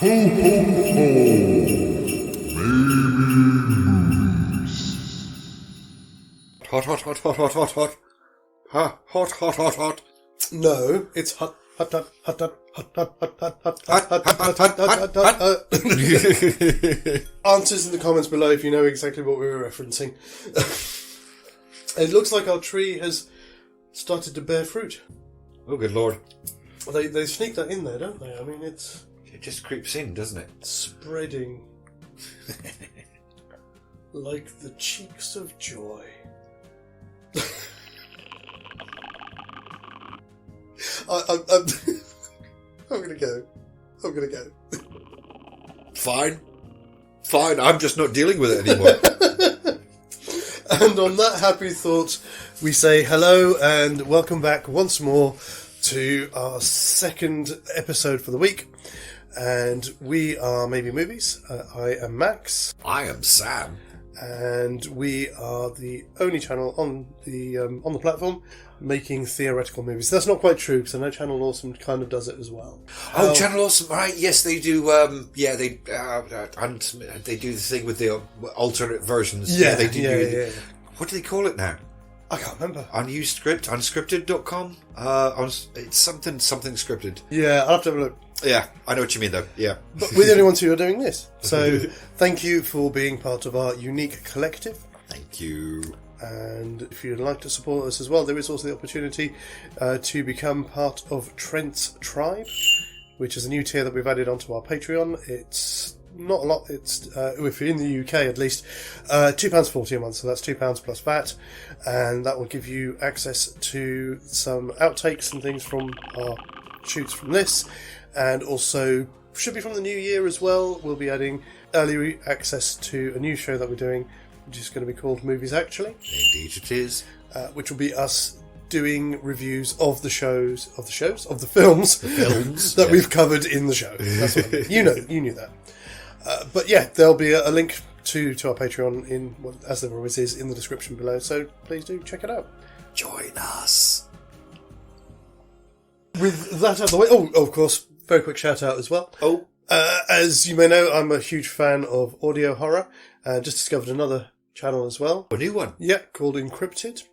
Hot, hot, hot, hot, hot, hot, hot. Ha, hot, hot, hot, hot. No, it's hot, hot, hot, hot, hot, hot, hot, hot, hot, hot, hot, hot, hot. Answers in the comments below if you know exactly what we were referencing. It looks like our tree has started to bear fruit. Oh, good lord. They sneak that in there, don't they? I mean, it just creeps in, doesn't it? Spreading like the cheeks of joy. I'm gonna go. Fine. I'm just not dealing with it anymore. And on that happy thought, we say hello and welcome back once more to our second episode for the week. And we are Maybe Movies. I am Max. I am Sam. And we are the only channel on the platform making theoretical movies. That's not quite true, because I know Channel Awesome kind of does it as well. Oh, Channel Awesome, right? Yes, they do. They do the thing with the alternate versions. Yeah, they do. Yeah. What do they call it now? I can't remember. Unused script, unscripted.com. It's something scripted. Yeah, I'll have to have a look. Yeah, I know what you mean, though. Yeah, but we're the only ones who are doing this. So thank you for being part of our unique collective. Thank you. And if you'd like to support us as well, there is also the opportunity to become part of Trent's Tribe, which is a new tier that we've added onto our Patreon. It's not a lot. It's if you're in the UK at least, £2.40 a month. So that's £2 plus VAT, and that will give you access to some outtakes and things from our shoots from this, and also should be from the new year as well. We'll be adding early access to a new show that we're doing, which is going to be called Movies Actually. Indeed it is. Which will be us doing reviews of the films that we've covered in the show. That's what I mean. You knew that. But yeah, there'll be a link to our Patreon as there always is, in the description below. So please do check it out. Join us. With that out of the way, of course, very quick shout out as well. As you may know, I'm a huge fan of audio horror. Just discovered another channel as well. A new one? Yeah, called Encrypted.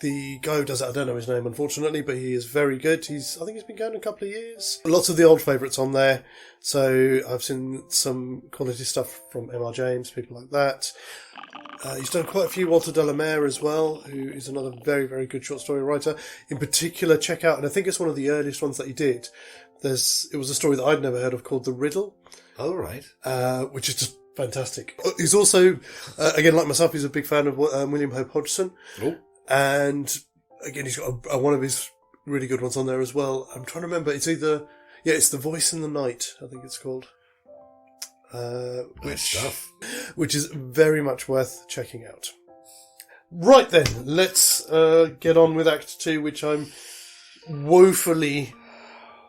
The guy who does it, I don't know his name, unfortunately, but he is very good. I think he's been going a couple of years. Lots of the old favourites on there. So I've seen some quality stuff from M.R. James, people like that. He's done quite a few Walter Delamere as well, who is another very, very good short story writer. In particular, check out, and I think it's one of the earliest ones that he did. It was a story that I'd never heard of called The Riddle. Oh, right. Which is just fantastic. He's also, again, like myself, he's a big fan of William Hope Hodgson. Oh. And again, he's got one of his really good ones on there as well. I'm trying to remember. It's The Voice in the Night, I think it's called. Which is very much worth checking out. Right then, let's get on with Act 2, which I'm woefully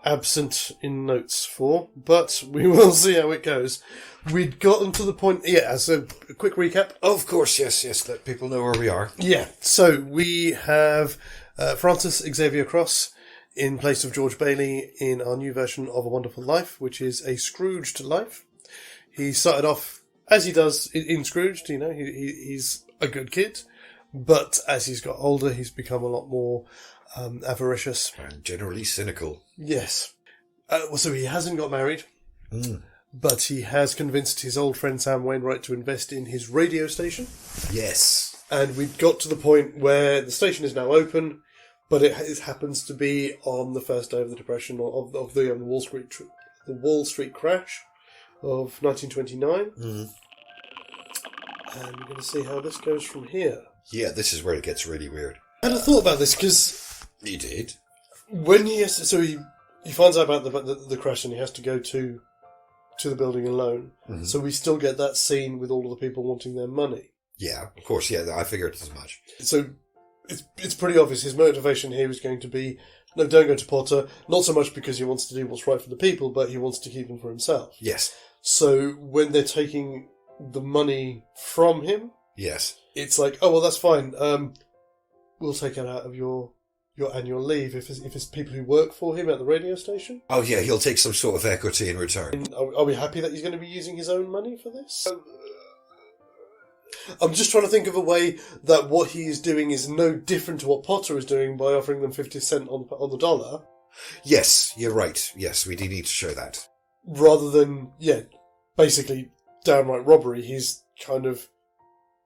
absent in notes for, but we will see how it goes. We'd gotten to the point, as a quick recap. Of course, yes, let people know where we are. Yeah, so we have Francis Xavier Cross in place of George Bailey in our new version of A Wonderful Life, which is a Scrooged Life. He started off, as he does in Scrooged, he's a good kid, but as he's got older, he's become a lot more avaricious. And generally cynical. Yes. So he hasn't got married, but he has convinced his old friend Sam Wainwright to invest in his radio station. Yes. And we've got to the point where the station is now open, but it happens to be on the first day of the Depression, of the Wall Street crash of 1929. And we're going to see how this goes from here. Yeah, this is where it gets really weird. I had a thought about this, because... He did? When he finds out about the crash and he has to go to the building alone. Mm-hmm. So we still get that scene with all of the people wanting their money. Yeah, of course, yeah, I figured as much. So it's pretty obvious his motivation here is going to be, no, don't go to Potter, not so much because he wants to do what's right for the people, but he wants to keep them for himself. Yes. So when they're taking the money from him, yes, it's like, oh, well, that's fine. We'll take it out of your your annual leave if it's people who work for him at the radio station. Oh yeah, he'll take some sort of equity in return. And are we happy that he's going to be using his own money for this? I'm just trying to think of a way that what he is doing is no different to what Potter is doing by offering them 50 cents on the dollar. Yes, you're right. Yes, we do need to show that. Rather than, basically downright robbery. He's kind of...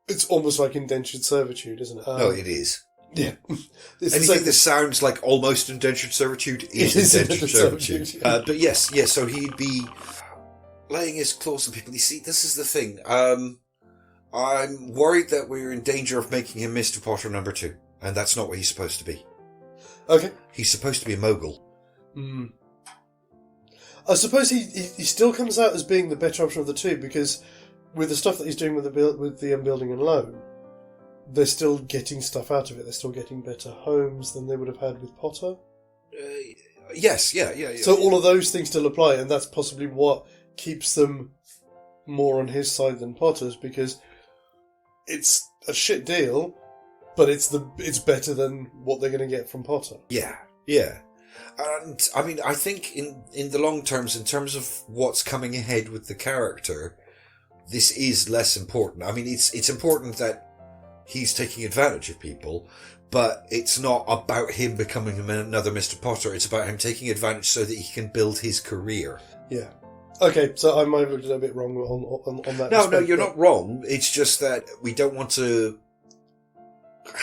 It's almost like indentured servitude, isn't it? No, it is. Yeah. Anything that sounds like almost indentured servitude is indentured servitude. But yes, so he'd be laying his claws on people. You see, this is the thing. I'm worried that we're in danger of making him Mr. Potter number 2, and that's not what he's supposed to be. Okay. He's supposed to be a mogul. I suppose he still comes out as being the better option of the two, because with the stuff that he's doing with the building and loan, they're still getting stuff out of it. They're still getting better homes than they would have had with Potter. Yes, yeah. So all of those things still apply, and that's possibly what keeps them more on his side than Potter's, because it's a shit deal, but it's better than what they're going to get from Potter. Yeah. And I mean, I think in the long terms, in terms of what's coming ahead with the character, this is less important. I mean, it's important that he's taking advantage of people, but it's not about him becoming another Mr. Potter. It's about him taking advantage so that he can build his career. Yeah. Okay, so I might have looked a bit wrong on that. No, you're not wrong. It's just that we don't want to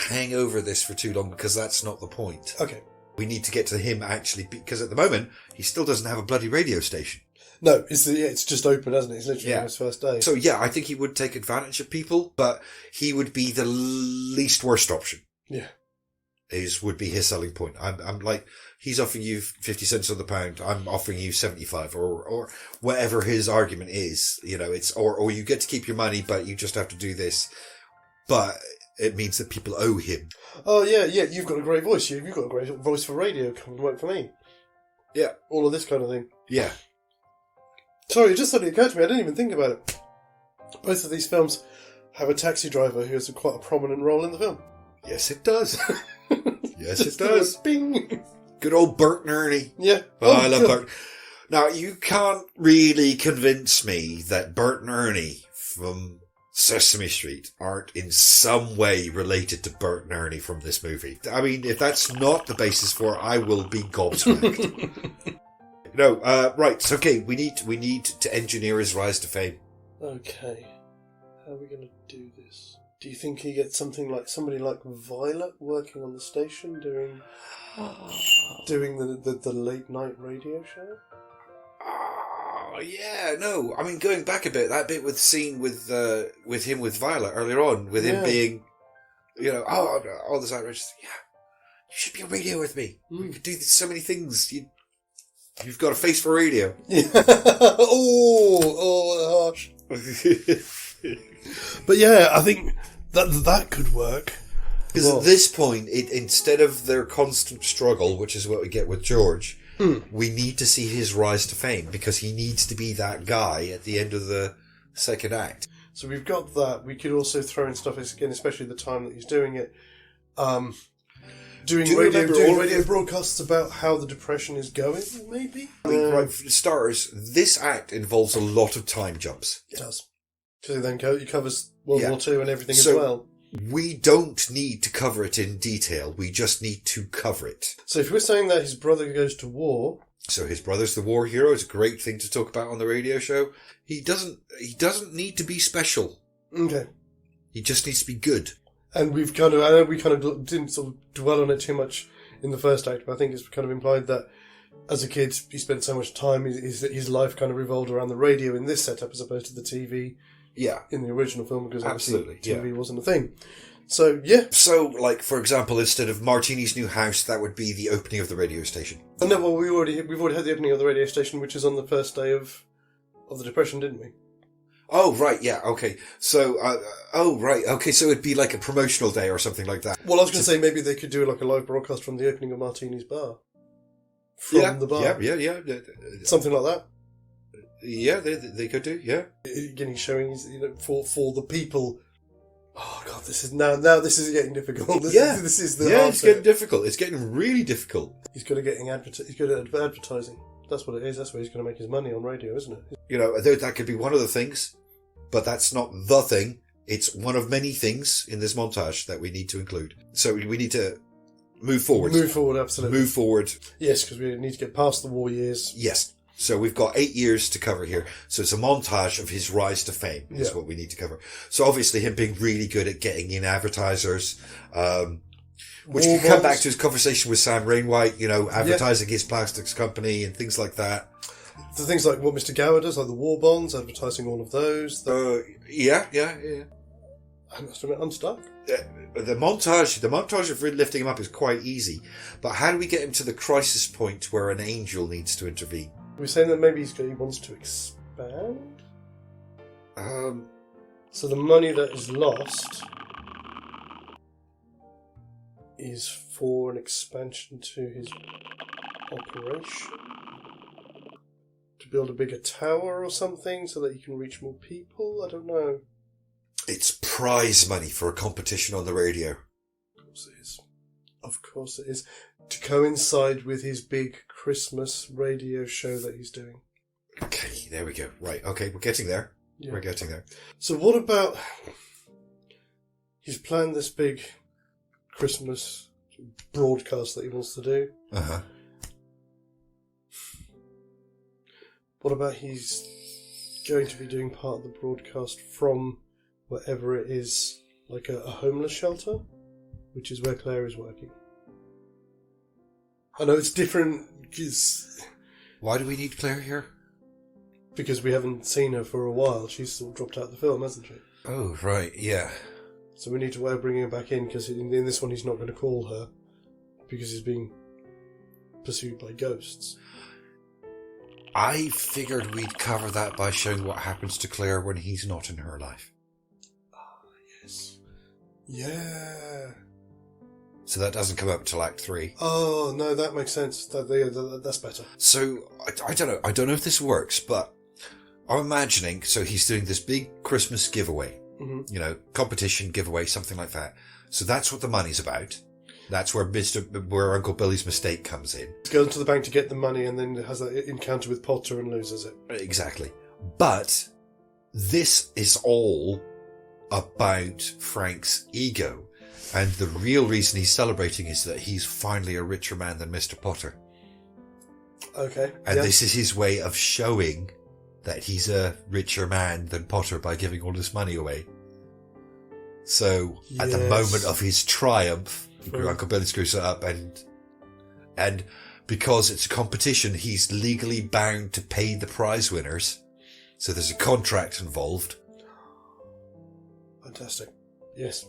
hang over this for too long, because that's not the point. Okay. We need to get to him actually, because at the moment he still doesn't have a bloody radio station. No, it's just open, hasn't it? It's literally on his first day. So yeah, I think he would take advantage of people, but he would be the least worst option. Yeah. Would be his selling point. I'm like, he's offering you 50 cents on the pound, I'm offering you 75, or whatever his argument is. You know, it's or you get to keep your money, but you just have to do this. But it means that people owe him. Oh yeah, you've got a great voice. You've got a great voice for radio. Come and work for me. Yeah. All of this kind of thing. Yeah. Sorry, it just suddenly occurred to me. I didn't even think about it. Both of these films have a taxi driver who has quite a prominent role in the film. Yes, it does. Yes, it does. Bing. Good old Bert and Ernie. Yeah. Oh, I love Bert. Now, you can't really convince me that Bert and Ernie from Sesame Street aren't in some way related to Bert and Ernie from this movie. I mean, if that's not the basis for it, I will be gobsmacked. No, right. So, okay, we need to engineer his rise to fame. Okay. How are we going to do this? Do you think he gets somebody like Violet working on the station doing the late night radio show? Oh, yeah, no. I mean, going back a bit, that bit with the scene with him with Violet earlier on, with him being, all this outrageous. Yeah, you should be on radio with me. We could do so many things. You've got a face for radio. oh, harsh. But yeah, I think that could work. Because at this point, instead of their constant struggle, which is what we get with George, we need to see his rise to fame, because he needs to be that guy at the end of the second act. So we've got that. We could also throw in stuff, again, especially the time that he's doing it, doing radio broadcasts about how the Depression is going, maybe? Right, for starters, this act involves a lot of time jumps. It does. Because then he covers World War II and everything as well. We don't need to cover it in detail. We just need to cover it. So if we're saying that his brother goes to war... So his brother's the war hero. It's a great thing to talk about on the radio show. He doesn't need to be special. Okay. He just needs to be good. And I know we didn't sort of dwell on it too much in the first act, but I think it's kind of implied that as a kid he spent so much time, his life kind of revolved around the radio in this setup as opposed to the TV. Yeah. In the original film, because absolutely TV wasn't a thing. So, yeah. So, like, for example, instead of Martini's new house, that would be the opening of the radio station. Oh, no, well, we've already had the opening of the radio station, which is on the first day of the Depression, didn't we? Oh, right, yeah, okay. So, right, okay, so it'd be like a promotional day or something like that. Well, I was going to say maybe they could do like a live broadcast from the opening of Martini's bar. From the bar. Yeah. Something like that. Yeah, they could do, yeah. Again, he's showing, for the people... Oh, God, this is getting difficult. This is the yeah. It's getting difficult. It's getting really difficult. He's good at he's good at advertising. That's what it is. That's where he's going to make his money on radio, isn't it? You know, that could be one of the things, but that's not the thing. It's one of many things in this montage that we need to include. So we need to move forward. Move forward, absolutely. Move forward. Yes, because we need to get past the war years. Yes. So we've got 8 years to cover here. So it's a montage of his rise to fame is what we need to cover. So obviously him being really good at getting in advertisers, which can come back to his conversation with Sam Rainwhite, you know, advertising his plastics company and things like that. The things like what Mr. Gower does, like the war bonds, advertising all of those. Yeah. I must admit, I'm stuck. The montage of lifting him up is quite easy, but how do we get him to the crisis point where an angel needs to intervene? We're saying that maybe he wants to expand? So the money that is lost is for an expansion to his operation? To build a bigger tower or something so that he can reach more people? I don't know. It's prize money for a competition on the radio. Of course it is. Of course it is. To coincide with his big Christmas radio show that he's doing. Okay, there we go. Right, okay, we're getting there. Yeah. We're getting there. So what about... He's planned this big Christmas broadcast that he wants to do. Uh-huh. What about he's going to be doing part of the broadcast from wherever it is, like a homeless shelter, which is where Claire is working? I know it's different because... Why do we need Claire here? Because we haven't seen her for a while. She's sort of dropped out of the film, hasn't she? Oh, right, yeah. So we need to bring her back in, because in this one he's not going to call her, because he's being pursued by ghosts. I figured we'd cover that by showing what happens to Claire when he's not in her life. Ah, yes. Yeah. So that doesn't come up till Act 3. Oh, no, that makes sense. That's better. So, I don't know. I don't know if this works, but I'm imagining, so he's doing this big Christmas giveaway. Mm-hmm. You know, competition, giveaway, something like that. So that's what the money's about. That's where Uncle Billy's mistake comes in. He goes to the bank to get the money and then has that encounter with Potter and loses it. Exactly. But this is all about Frank's ego. And the real reason he's celebrating is that he's finally a richer man than Mr. Potter. Okay. And this is his way of showing that he's a richer man than Potter by giving all this money away. So, at the moment of his triumph, Uncle Billy screws it up, and because it's a competition, he's legally bound to pay the prize winners. So there's a contract involved. Fantastic. Yes.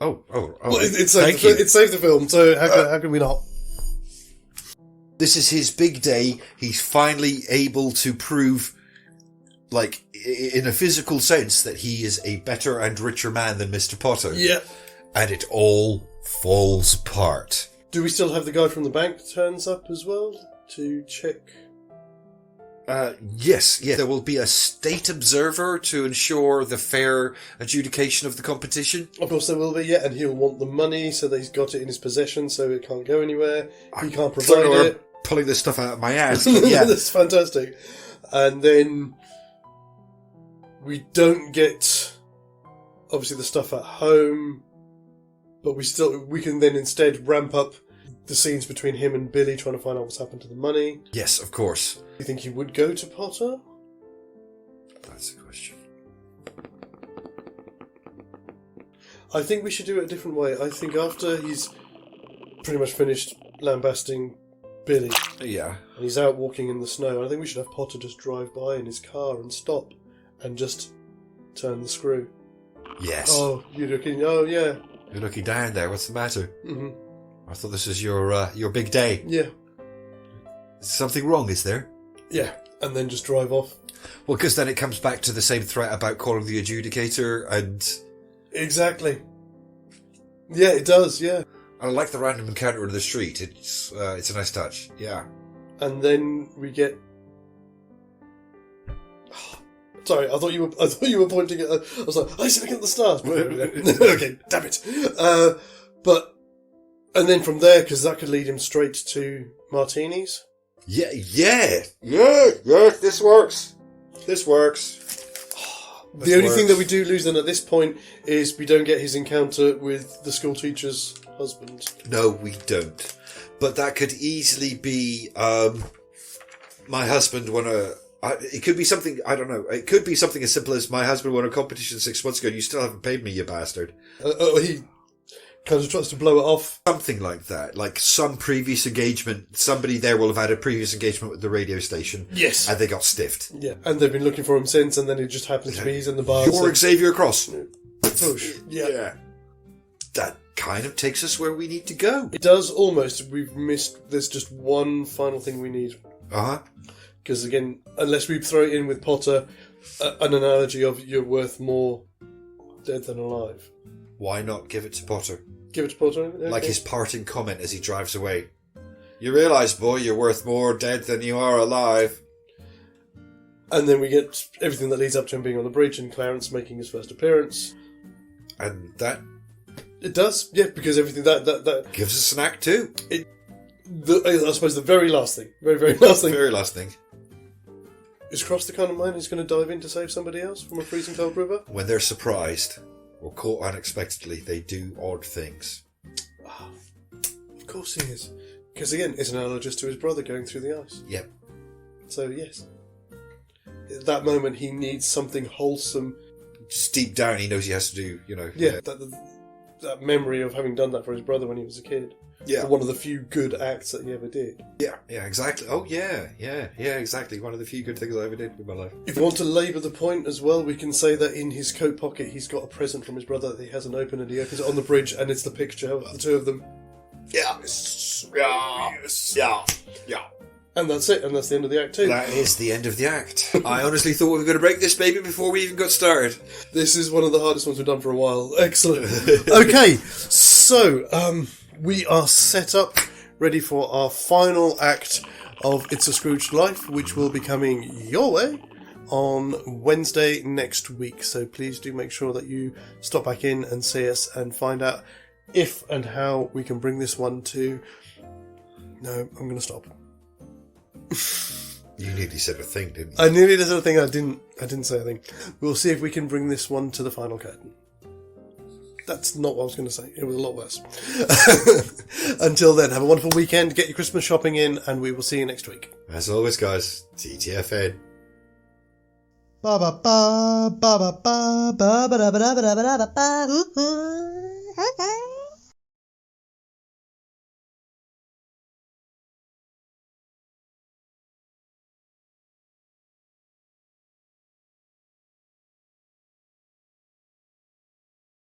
Oh. Well, it saved the film, so how can we not? This is his big day. He's finally able to prove, like, in a physical sense, that he is a better and richer man than Mr. Potter. Yeah. And it all falls apart. Do we still have the guy from the bank turns up as well to check? Yes. There will be a state observer to ensure the fair adjudication of the competition. Of course there will be, and he'll want the money so that he's got it in his possession so it can't go anywhere. He can't provide it. I'm pulling this stuff out of my ass. Yeah. That's fantastic. And then we don't get, obviously, the stuff at home, but we can then instead ramp up the scenes between him and Billy trying to find out what's happened to the money. Yes, of course. You think he would go to Potter? That's the question. I think we should do it a different way. I think after he's pretty much finished lambasting Billy, yeah, and he's out walking in the snow, I think we should have Potter just drive by in his car and stop and just turn the screw. Yes. Oh, you're looking... Oh, yeah. You're looking down there. What's the matter? Mm-hmm. I thought this was your big day. Yeah. Something wrong, is there? Yeah, and then just drive off. Well, because then it comes back to the same threat about calling the adjudicator and... Exactly. Yeah, it does, yeah. I like the random encounter in the street. It's a nice touch, yeah. And then we get... Sorry, I thought you were pointing at. I was like, I said looking at the stars. Okay, damn it. And then from there, because that could lead him straight to martinis. Yeah. This works. The only thing that we do lose then at this point is we don't get his encounter with the school teacher's husband. No, we don't. But that could easily be my husband won a... it could be something, I don't know. It could be something as simple as my husband won a competition 6 months ago and you still haven't paid me, you bastard. He kind of tries to blow it off. Something like that. Like some previous engagement. Somebody there will have had a previous engagement with the radio station. Yes. And they got stiffed. Yeah. And they've been looking for him since, and then it just happens to be he's in the bar. You're Xavier Cross. Push. Yeah. That kind of takes us where we need to go. It does almost. We've missed. There's just one final thing we need. Uh-huh. Because again, unless we throw it in with Potter, an analogy of you're worth more dead than alive. Why not give it to Potter? Give it to Potter? Okay. Like his parting comment as he drives away. You realise, boy, you're worth more dead than you are alive. And then we get everything that leads up to him being on the bridge and Clarence making his first appearance. And that... It does, yeah, because everything that gives us an act too. I suppose the very last thing. Very last thing. Very last thing. Is Cross the kind of man who's going to dive in to save somebody else from a freezing cold river? When they're surprised or caught unexpectedly, they do odd things. Oh, of course he is. Because again, it's analogous to his brother going through the ice. Yep. So yes. At that moment he needs something wholesome. Just deep down he knows he has to do, Yeah, that memory of having done that for his brother when he was a kid. Yeah. One of the few good acts that he ever did. Yeah, exactly. Oh, yeah, exactly. One of the few good things I ever did with my life. If we want to labour the point as well, we can say that in his coat pocket he's got a present from his brother that he hasn't opened, and he opens it on the bridge, and it's the picture of the two of them. Yes. Yeah. And that's it, and that's the end of the act too. That is the end of the act. I honestly thought we were going to break this baby before we even got started. This is one of the hardest ones we've done for a while. Excellent. Okay, so we are set up, ready for our final act of It's a Scrooged Life, which will be coming your way on Wednesday next week. So please do make sure that you stop back in and see us and find out if and how we can bring this one to... No, I'm going to stop. You nearly said a thing, didn't you? I nearly said a thing. I didn't say a thing. We'll see if we can bring this one to the final curtain. That's not what I was going to say. It was a lot worse. Until then, have a wonderful weekend. Get your Christmas shopping in, and we will see you next week. As always, guys, TTFN. Ba ba ba ba ba ba ba ba ba ba ba ba ba ba.